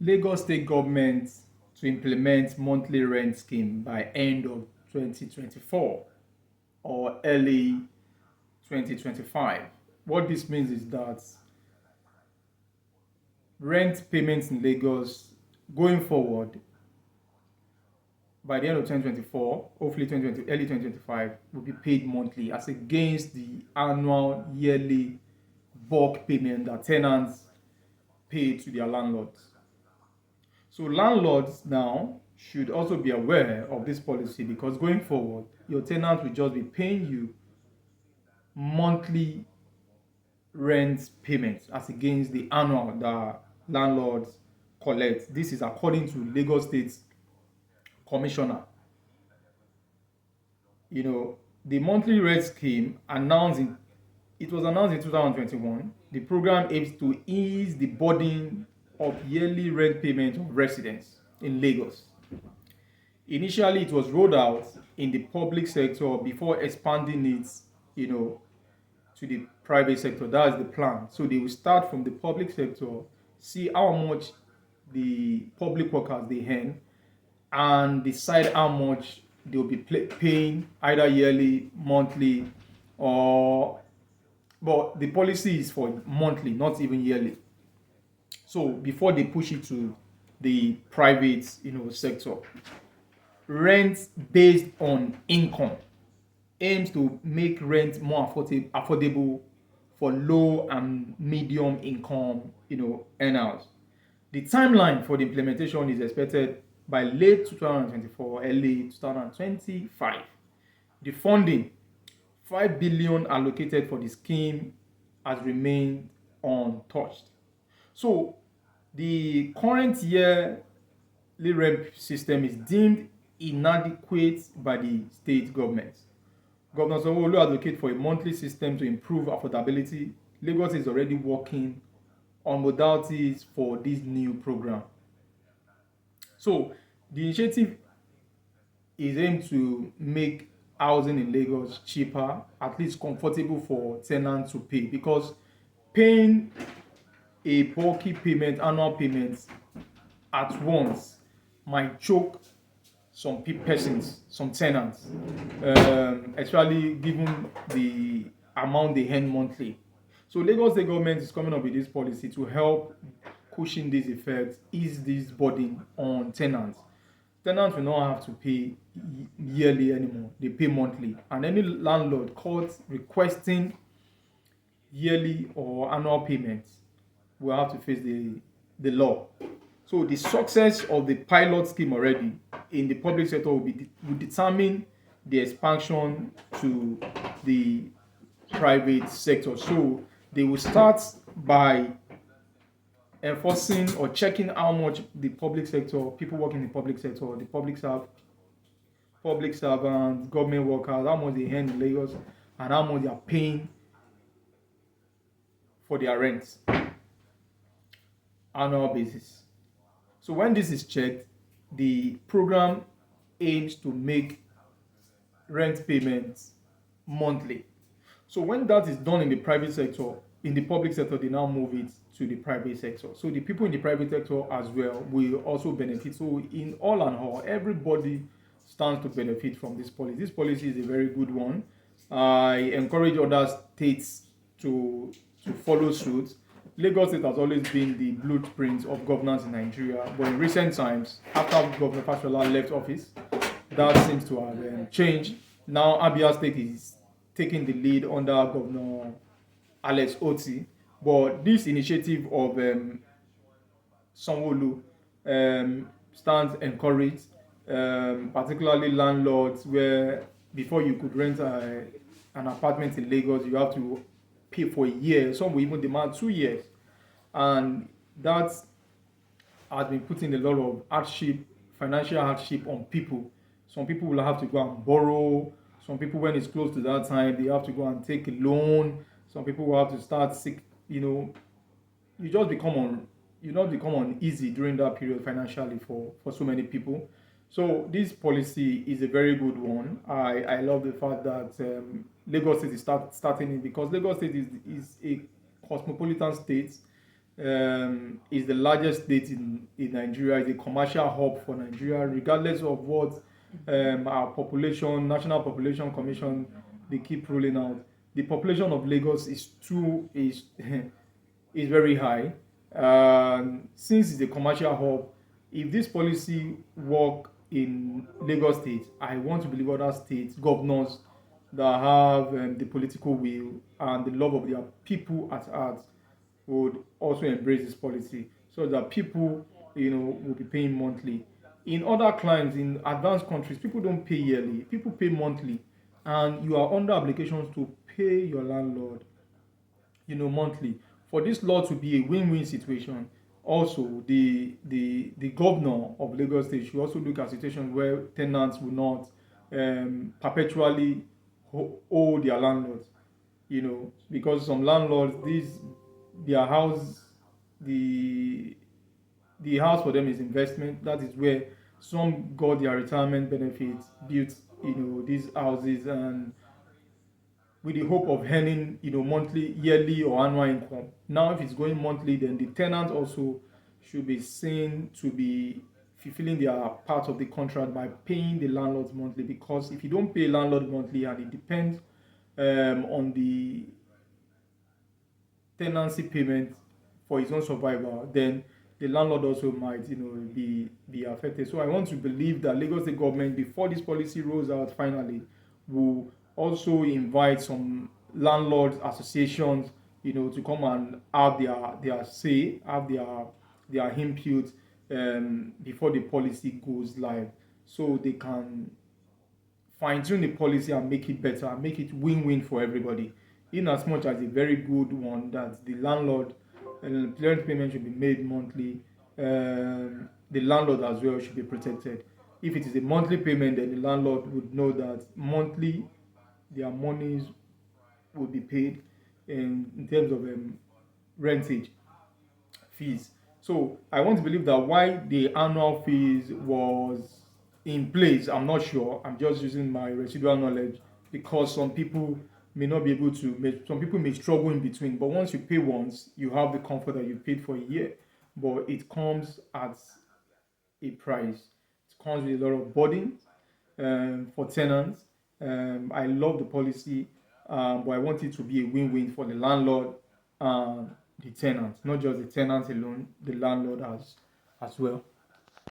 Lagos State government to implement monthly rent scheme by end of 2024 or early 2025. What this means is that rent payments in Lagos going forward by the end of 2024, hopefully 2020, early 2025, will be paid monthly as against the annual yearly bulk payment that tenants pay to their landlords. So landlords now should also be aware of this policy because going forward, your tenant will just be paying you monthly rent payments as against the annual that landlords collect. This is according to Lagos State Commissioner. The monthly rent scheme it was announced in 2021. The program aims to ease the burden of yearly rent payment of residents in Lagos. Initially, it was rolled out in the public sector before expanding it, you know, to the private sector. That's the plan. So they will start from the public sector, see how much the public workers they earn, and decide how much they'll be paying either yearly, monthly, or but the policy is for monthly, not even yearly. So before they push it to the private, sector, rent based on income aims to make rent more affordable for low and medium income, earners. The timeline for the implementation is expected by late 2024, early 2025. The funding, 5 billion allocated for the scheme, has remained untouched. So the current yearly rent system is deemed inadequate by the state government. Governor Sanwo-Olu advocates for a monthly system to improve affordability. Lagos is already working on modalities for this new program. So the initiative is aimed to make housing in Lagos cheaper, at least comfortable for tenants to pay, because paying a bulky payment, annual payments at once might choke some persons, some tenants, especially given the amount they earn monthly. So Lagos State government is coming up with this policy to help cushion these effects, ease this burden on tenants. Tenants will not have to pay yearly anymore; they pay monthly. And any landlord caught requesting yearly or annual payments will have to face the law. So the success of the pilot scheme already in the public sector will determine the expansion to the private sector. So they will start by enforcing or checking how much the public sector, people working in the public sector, the public servants, government workers, how much they earn in Lagos and how much they are paying for their rents annual basis. So when this is checked, the program aims to make rent payments monthly. So when that is done in the private sector, in the public sector, they now move it to the private sector. So the people in the private sector as well will also benefit. So in all and all, everybody stands to benefit from this policy. This policy is a very good one. I encourage other states to follow suit. Lagos State has always been the blueprint of governance in Nigeria, but in recent times, after Governor Fashola left office, that seems to have changed. Now Abia State is taking the lead under Governor Alex Oti, but this initiative of Sanwo-Olu stands encouraged, particularly landlords where before you could rent an apartment in Lagos, you have to pay for a year. Some will even demand 2 years, and that has been putting a lot of hardship, financial hardship on people. Some people will have to go and borrow. Some people, when it's close to that time, they have to go and take a loan. Some people will have to start sick. You just become on you not become uneasy during that period financially for so many people. So this policy is a very good one. I love the fact that Lagos State is starting it because Lagos State is a cosmopolitan state. is the largest state in Nigeria, is a commercial hub for Nigeria, regardless of what our population, National Population Commission, they keep rolling out. The population of Lagos is is very high. Since it's a commercial hub, if this policy work in Lagos State, I want to believe other states, governors that have the political will and the love of their people at heart would also embrace this policy so that people, will be paying monthly. In other climes, in advanced countries, people don't pay yearly, people pay monthly, and you are under obligations to pay your landlord, monthly. For this law to be a win-win situation, also the governor of Lagos State should also look at situations where tenants will not perpetually owe their landlords. Because some landlords, their house, the the house for them is investment. That is where some got their retirement benefits, built these houses, and with the hope of earning monthly, yearly, or annual income. Now, if it's going monthly, then the tenant also should be seen to be fulfilling their part of the contract by paying the landlords monthly. Because if you don't pay landlord monthly and it depends on the tenancy payment for his own survival, then the landlord also might, be affected. So I want to believe that Lagos State government, before this policy rolls out finally, will also invite some landlords associations, to come and have their say, have their input before the policy goes live, so they can fine tune the policy and make it better and make it win-win for everybody. In as much as a very good one that the landlord rent payment should be made monthly, the landlord as well should be protected. If it is a monthly payment, then the landlord would know that monthly their monies will be paid in terms of rentage fees. So I want to believe that why the annual fees was in place, I'm not sure. I'm just using my residual knowledge, because some people may not be able to some people may struggle in between. But once you pay once, you have the comfort that you paid for a year. But it comes at a price. It comes with a lot of burden for tenants. I love the policy, but I want it to be a win-win for the landlord and the tenant, not just the tenant alone, the landlord as well.